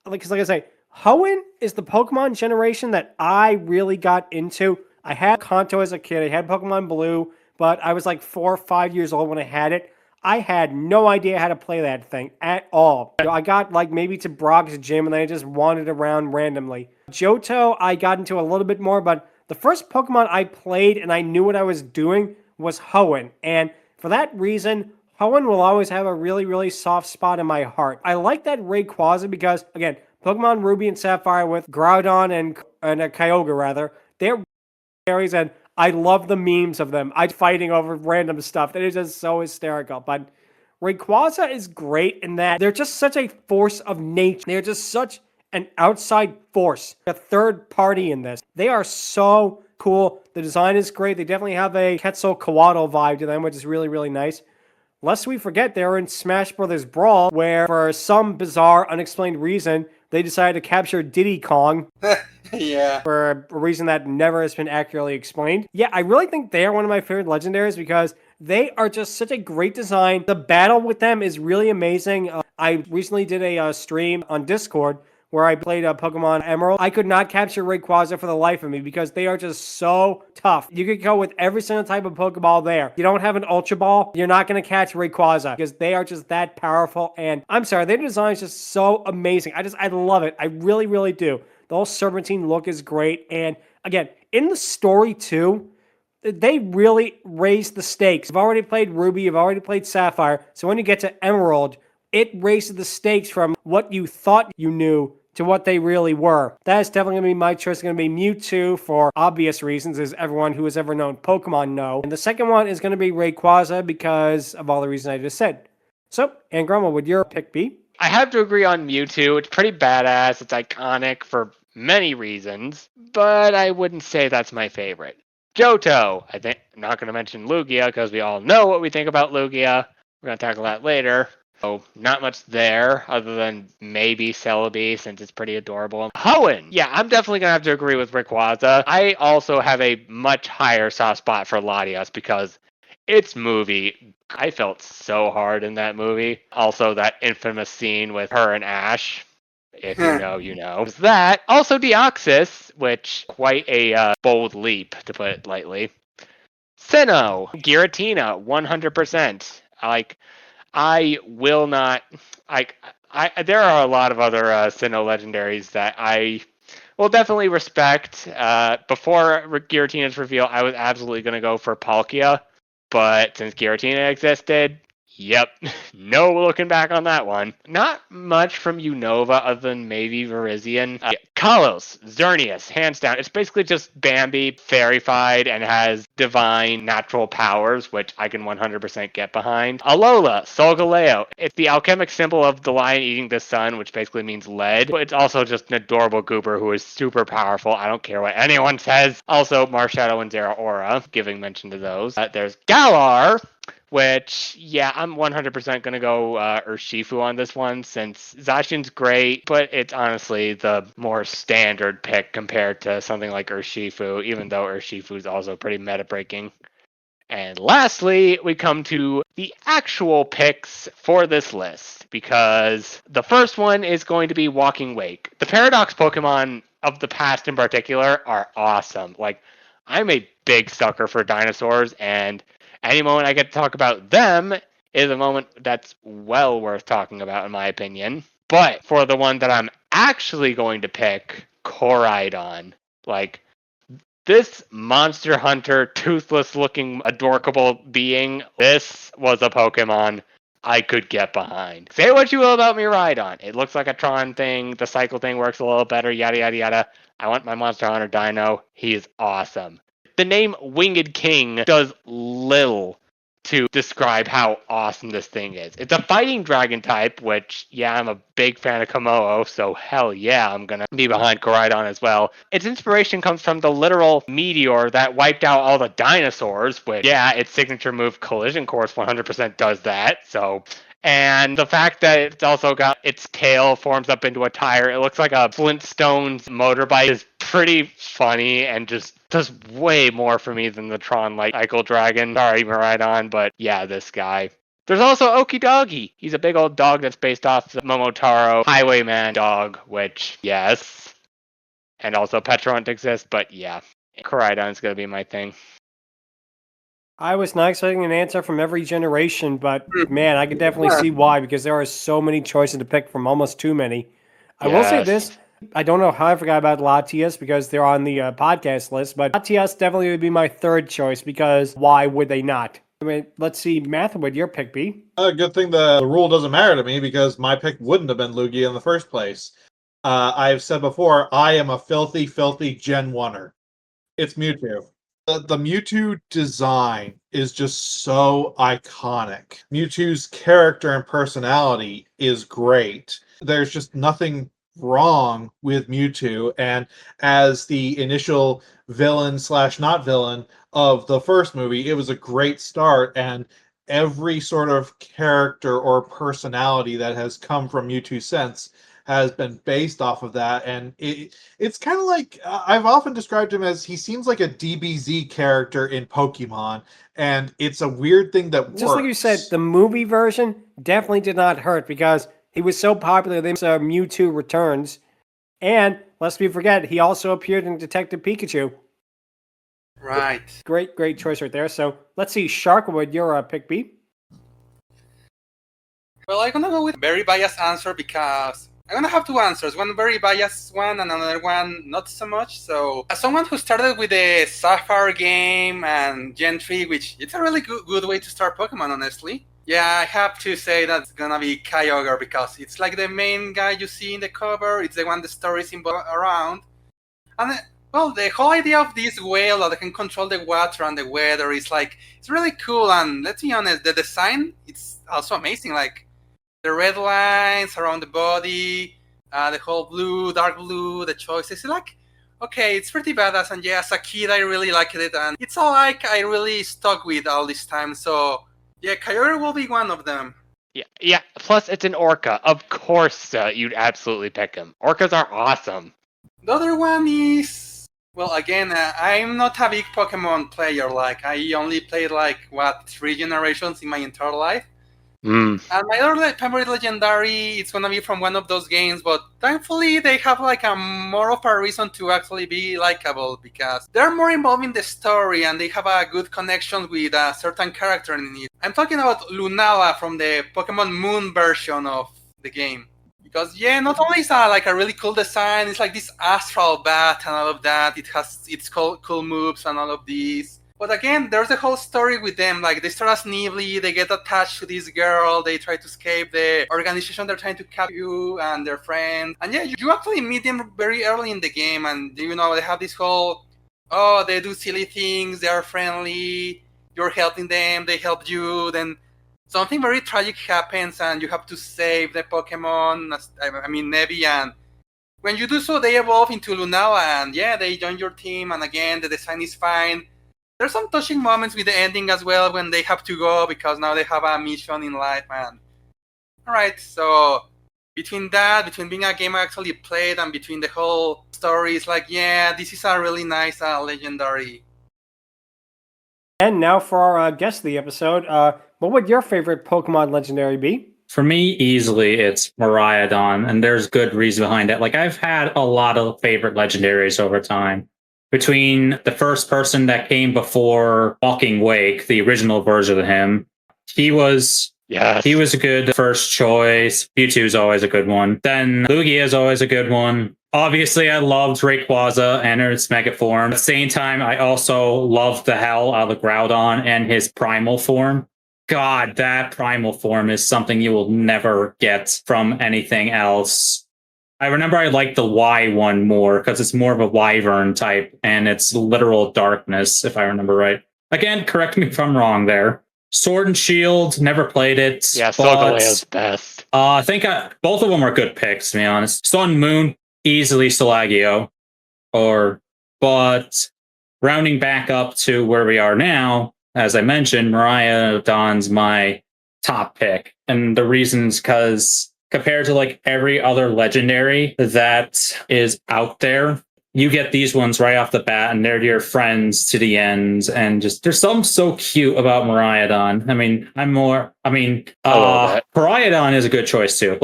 Because like I say, Hoenn is the Pokemon generation that I really got into. I had Kanto as a kid. I had Pokemon Blue, but I was like 4 or 5 years old when I had it. I had no idea how to play that thing at all. I got like maybe to Brock's gym and then I just wandered around randomly. Johto, I got into a little bit more, but the first Pokemon I played and I knew what I was doing was Hoenn. And for that reason, Hoenn will always have a really, really soft spot in my heart. I like that Rayquaza because, again, Pokemon Ruby and Sapphire with Groudon and a Kyogre, rather, they're berries and I love the memes of them. I'm fighting over random stuff. That is just so hysterical. But Rayquaza is great in that they're just such a force of nature. They're just such an outside force, a third party in this. They are so cool. The design is great. They definitely have a Quetzalcoatl vibe to them, which is really, really nice. Lest we forget, they're in Smash Brothers Brawl, where for some bizarre, unexplained reason, they decided to capture Diddy Kong. Yeah. For a reason that never has been accurately explained. Yeah, I really think they are one of my favorite legendaries because they are just such a great design. The battle with them is really amazing. I recently did a stream on Discord where I played Pokemon Emerald. I could not capture Rayquaza for the life of me because they are just so tough. You could go with every single type of Pokeball there. You don't have an Ultra Ball, you're not going to catch Rayquaza because they are just that powerful. And I'm sorry, their design is just so amazing. I love it. I really, really do. The whole Serpentine look is great. And again, in the story too, they really raised the stakes. You've already played Ruby, you've already played Sapphire. So when you get to Emerald, it raises the stakes from what you thought you knew to what they really were. That is definitely going to be my choice. It's going to be Mewtwo for obvious reasons, as everyone who has ever known Pokemon know. And the second one is going to be Rayquaza because of all the reasons I just said. So, Angron, what would your pick be? I have to agree on Mewtwo. It's pretty badass. It's iconic for many reasons, but I wouldn't say that's my favorite. Johto. I'm not going to mention Lugia because we all know what we think about Lugia. We're going to tackle that later. So, not much there, other than maybe Celebi, since it's pretty adorable. Hoenn! Yeah, I'm definitely going to have to agree with Rick Waza. I also have a much higher soft spot for Latias, because its movie, I felt so hard in that movie. Also, that infamous scene with her and Ash. If you know, you know. That. Also, Deoxys, which, quite a bold leap, to put it lightly. Sinnoh! Giratina, 100%. I will not. There are a lot of other Sinnoh legendaries that I will definitely respect. Before Giratina's reveal, I was absolutely going to go for Palkia, but since Giratina existed, yep, no looking back on that one. Not much from Unova other than maybe Virizion. Kalos, Xerneas, hands down. It's basically just Bambi fairyfied and has divine natural powers, which I can 100% get behind. Alola, Solgaleo. It's the alchemic symbol of the lion eating the sun, which basically means lead. But it's also just an adorable goober who is super powerful. I don't care what anyone says. Also, Marshadow and Zeraora, giving mention to those. There's Galar, which, yeah, I'm 100% going to go Urshifu on this one, since Zacian's great, but it's honestly the more standard pick compared to something like Urshifu, even though Urshifu's also pretty meta-breaking. And lastly, we come to the actual picks for this list, because the first one is going to be Walking Wake. The Paradox Pokemon of the past in particular are awesome. Like, I'm a big sucker for dinosaurs, and any moment I get to talk about them is a moment that's well worth talking about, in my opinion. But for the one that I'm actually going to pick, Koraidon. Like, this monster hunter, toothless looking, adorable being, this was a Pokemon I could get behind. Say what you will about Miraidon. It looks like a Tron thing. The cycle thing works a little better, yada, yada, yada. I want my Monster Hunter Dino. He is awesome. The name Winged King does little to describe how awesome this thing is. It's a fighting dragon type, which, yeah, I'm a big fan of Komodo, so hell yeah, I'm gonna be behind Koraidon as well. Its inspiration comes from the literal meteor that wiped out all the dinosaurs, which, yeah, its signature move Collision Course 100% does that, so... And the fact that it's also got its tail forms up into a tire, it looks like a Flintstones motorbike, is pretty funny and just does way more for me than the Tron-like Eichel Dragon. Sorry, Miraidon, but yeah, this guy. There's also Okidoggy. He's a big old dog that's based off the Momotaro Highwayman dog, which, yes. And also Petrunt exists, but yeah. Koraidon's gonna be my thing. I was not expecting an answer from every generation, but man, I can definitely see why, because there are so many choices to pick from, almost too many. I will say this, I don't know how I forgot about Latias, because they're on the podcast list, but Latias definitely would be my third choice, because why would they not? I mean, let's see, Math, would your pick be? Good thing the rule doesn't matter to me, because my pick wouldn't have been Lugia in the first place. I've said before, I am a filthy, filthy Gen 1er. It's Mewtwo. The Mewtwo design is just so iconic. Mewtwo's character and personality is great. There's just nothing wrong with Mewtwo, and as the initial villain slash not villain of the first movie, it was a great start, and every sort of character or personality that has come from Mewtwo since has been based off of that, and it's kind of like, I've often described him as, he seems like a DBZ character in Pokemon, and it's a weird thing that works. Just like you said, the movie version definitely did not hurt, because he was so popular, they Mewtwo Returns, and, lest we forget, he also appeared in Detective Pikachu. Right. Great choice right there. So, let's see, Sharkwood, your pick B? Well, I'm gonna go with very biased answer, because I'm gonna have two answers. One very biased one, and another one not so much. So, as someone who started with the Sapphire game and Gen 3, which it's a really good way to start Pokemon, honestly. Yeah, I have to say that's gonna be Kyogre, because it's like the main guy you see in the cover. It's the one the story is around. And, well, the whole idea of this whale that can control the water and the weather is like, it's really cool. And let's be honest, the design, it's also amazing. Like, the red lines around the body, the whole blue, dark blue, the choices. Like, okay, it's pretty badass. And yeah, as a kid, I really liked it. And it's all like I really stuck with all this time. So Yeah, Kyogre will be one of them. Yeah. Plus, it's an orca. Of course, you'd absolutely pick him. Orcas are awesome. The other one is, well, again, I'm not a big Pokemon player. Like, I only played, 3 generations in my entire life. Mm. And my other favorite legendary, it's gonna be from one of those games, but thankfully they have a more of a reason to actually be likable because they're more involved in the story and they have a good connection with a certain character in it. I'm talking about Lunala from the Pokemon Moon version of the game. Because not only is a really cool design, it's like this astral bat and all of that. It has its cool moves and all of these. But again, there's a whole story with them. Like, they start as Nibli, they get attached to this girl, they try to escape the organization they're trying to capture you and their friends. And yeah, you actually meet them very early in the game, and they have this whole, they do silly things, they are friendly, you're helping them, they help you, then something very tragic happens and you have to save the Pokemon, Nebby, and when you do so, they evolve into Lunala, and yeah, they join your team, and again, the design is fine. There's some touching moments with the ending as well when they have to go because now they have a mission in life, man. Alright, so between being a game I actually played and between the whole story, it's this is a really nice legendary. And now for our guest of the episode, what would your favorite Pokemon legendary be? For me, easily, it's Miraidon, and there's good reason behind it. Like, I've had a lot of favorite legendaries over time. Between the first person that came before Walking Wake, the original version of him, he was a good first choice. Mewtwo is always a good one. Then Lugia is always a good one. Obviously, I loved Rayquaza and its Mega form. At the same time, I also loved the hell out of Groudon and his Primal form. God, that Primal form is something you will never get from anything else. I remember I liked the Y one more because it's more of a wyvern type and it's literal darkness, if I remember right. Again, correct me if I'm wrong there. Sword and Shield, never played it. Yeah, Solgaleo's best. I think both of them are good picks, to be honest. Sun Moon, easily Solagio. But rounding back up to where we are now, as I mentioned, Miraidon's my top pick. And the reason's because compared to every other legendary that is out there, you get these ones right off the bat and they're your friends to the end. And just there's something so cute about Miraidon. Miraidon is a good choice too.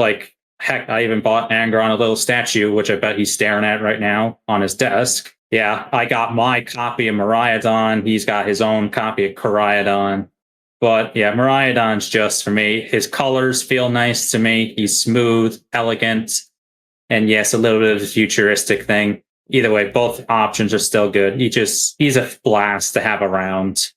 Heck, I even bought Angron a little statue, which I bet he's staring at right now on his desk. Yeah, I got my copy of Miraidon. He's got his own copy of Koraidon. But yeah, Miraidon's just, for me, his colors feel nice to me. He's smooth, elegant, and yes, a little bit of a futuristic thing. Either way, both options are still good. He's a blast to have around.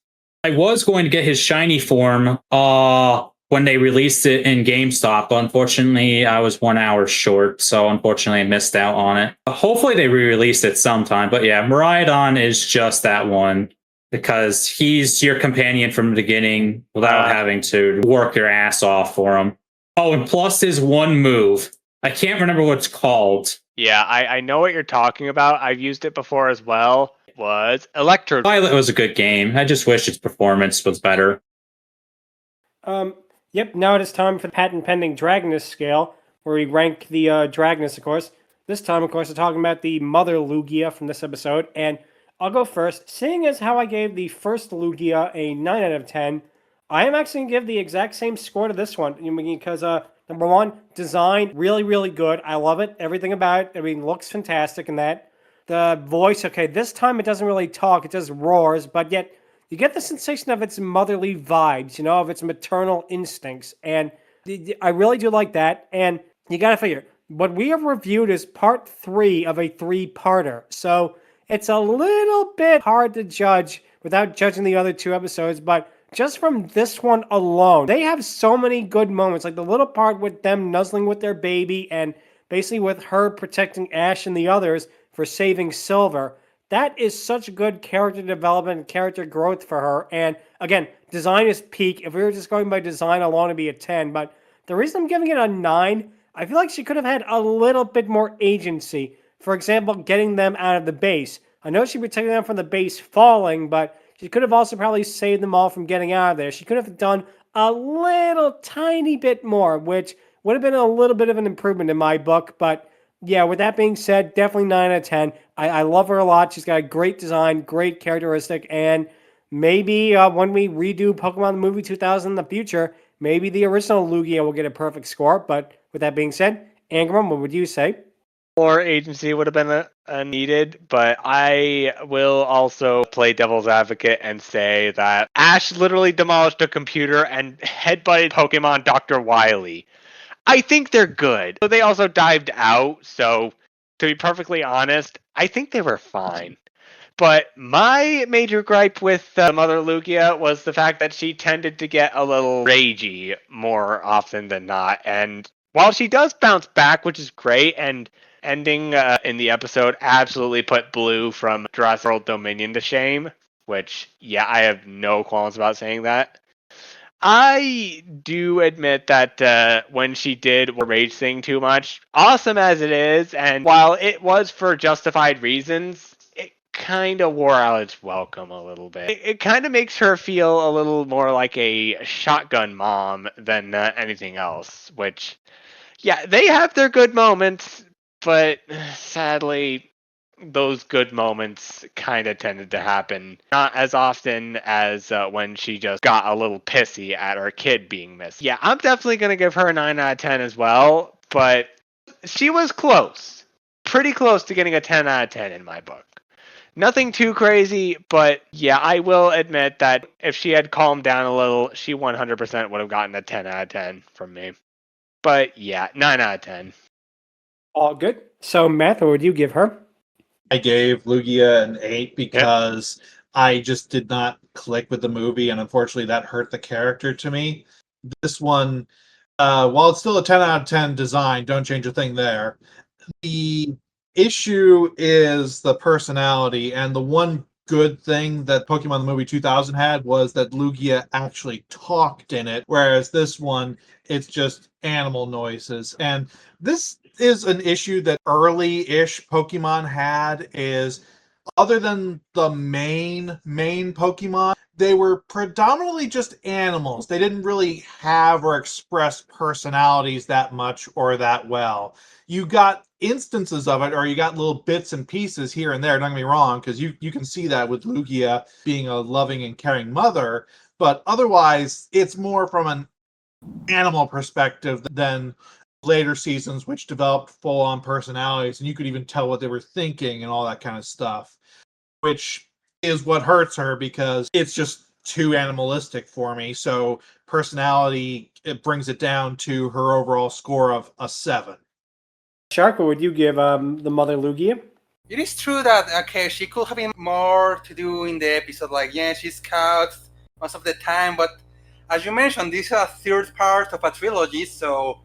I was going to get his shiny form when they released it in GameStop, but unfortunately I was 1 hour short, so unfortunately I missed out on it. Hopefully they re-released it sometime, but yeah, Miraidon is just that one. Because he's your companion from the beginning without having to work your ass off for him. Oh, and plus his one move. I can't remember what it's called. Yeah, I know what you're talking about. I've used it before as well. It was Electro. Violet was a good game. I just wish its performance was better. Yep, now it is time for the patent-pending Dragoness Scale, where we rank the Dragoness, of course. This time, of course, we're talking about the Mother Lugia from this episode, and I'll go first. Seeing as how I gave the first Lugia a 9 out of 10, I am actually going to give the exact same score to this one. Because, number one, design, really, really good. I love it. Everything about it, looks fantastic in that. The voice, okay, this time it doesn't really talk. It just roars, but yet you get the sensation of its motherly vibes, of its maternal instincts. And I really do like that. And you got to figure, what we have reviewed is part 3 of a 3-parter. So it's a little bit hard to judge without judging the other 2 episodes, but just from this one alone, they have so many good moments, like the little part with them nuzzling with their baby and basically with her protecting Ash and the others for saving Silver. That is such good character development and character growth for her. And again, design is peak. If we were just going by design alone, it'd be a 10. But the reason I'm giving it a 9, I feel like she could have had a little bit more agency. For example, getting them out of the base. I know she protected them from the base falling, but she could have also probably saved them all from getting out of there. She could have done a little tiny bit more, which would have been a little bit of an improvement in my book. But yeah, with that being said, definitely 9 out of 10. I love her a lot. She's got a great design, great characteristic, and maybe when we redo Pokemon The Movie 2000 in the future, maybe the original Lugia will get a perfect score. But with that being said, Angron, what would you say? More agency would have been needed, but I will also play devil's advocate and say that Ash literally demolished a computer and headbutted Pokemon Dr. Wily. I think they're good. But they also dived out, so to be perfectly honest, I think they were fine. But my major gripe with Mother Lugia was the fact that she tended to get a little ragey more often than not. And while she does bounce back, which is great, and ending in the episode absolutely put Blue from Jurassic World Dominion to shame, which, yeah, I have no qualms about saying that. I do admit that when she did the rage thing too much, awesome as it is, and while it was for justified reasons, it kind of wore out its welcome a little bit. It kind of makes her feel a little more like a shotgun mom than anything else, which, yeah, they have their good moments, but sadly, those good moments kind of tended to happen not as often as when she just got a little pissy at her kid being missed. Yeah, I'm definitely going to give her a 9 out of 10 as well, but she was close. Pretty close to getting a 10 out of 10 in my book. Nothing too crazy, but yeah, I will admit that if she had calmed down a little, she 100% would have gotten a 10 out of 10 from me. But yeah, 9 out of 10. All good. So, Matt, what would you give her? I gave Lugia an 8 because I just did not click with the movie, and unfortunately that hurt the character to me. This one, while it's still a 10 out of 10 design, don't change a thing there. The issue is the personality, and the one good thing that Pokemon The Movie 2000 had was that Lugia actually talked in it, whereas this one, it's just animal noises. And this is an issue that early-ish Pokemon had, is other than the main Pokemon, they were predominantly just animals. They didn't really have or express personalities that much or that well. You got instances of it, or you got little bits and pieces here and there, don't get me wrong, because you can see that with Lugia being a loving and caring mother, but otherwise, it's more from an animal perspective than later seasons, which developed full-on personalities, and you could even tell what they were thinking and all that kind of stuff, which is what hurts her because it's just too animalistic for me. So personality, it brings it down to her overall score of a 7. Shark, what would you give the Mother Lugia? It is true that, okay, she could have been more to do in the episode, like, yeah, she scouts most of the time, but as you mentioned, this is a third part of a trilogy, so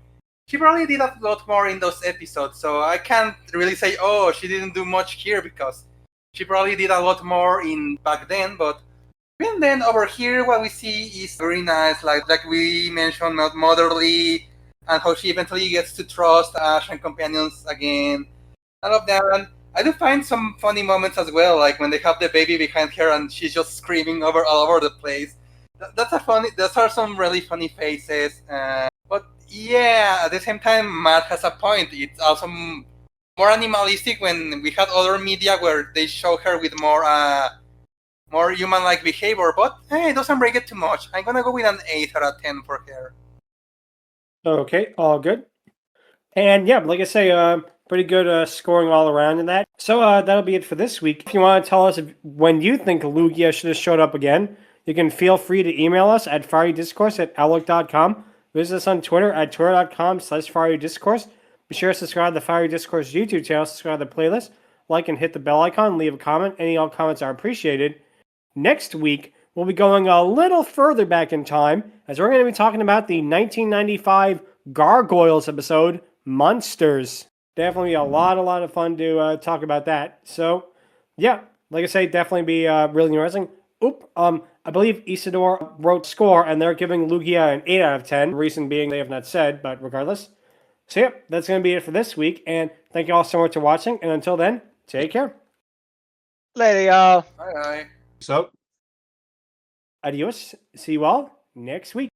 she probably did a lot more in those episodes, so I can't really say, oh, she didn't do much here, because she probably did a lot more in back then, but even then, over here, what we see is very nice, like we mentioned, motherly, and how she eventually gets to trust Ash and companions again. I love that. And I do find some funny moments as well, like when they have the baby behind her and she's just screaming all over the place. Those are some really funny faces. But yeah, at the same time, Matt has a point. It's also more animalistic when we had other media where they show her with more human-like behavior. But hey, it doesn't break it too much. I'm gonna go with an 8 out of 10 for her. Okay, all good. And yeah, like I say, pretty good scoring all around in that. So that'll be it for this week. If you want to tell us when you think Lugia should have showed up again, you can feel free to email us at fiorydiscourse@outlook.com. Visit us on Twitter at twitter.com/fiorydiscourse. Be sure to subscribe to the Fiery Discourse YouTube channel, subscribe to the playlist, like and hit the bell icon, leave a comment. Any all comments are appreciated. Next week, we'll be going a little further back in time, as we're going to be talking about the 1995 Gargoyles episode, Monsters. Definitely a lot of fun to talk about that. So, yeah, like I say, definitely be really interesting. I believe Isidore wrote score, and they're giving Lugia an 8 out of 10. The reason being they have not said, but regardless. So, yeah, that's going to be it for this week, and thank you all so much for watching, and until then, take care. Later, y'all. Bye. So Adios. See you all next week.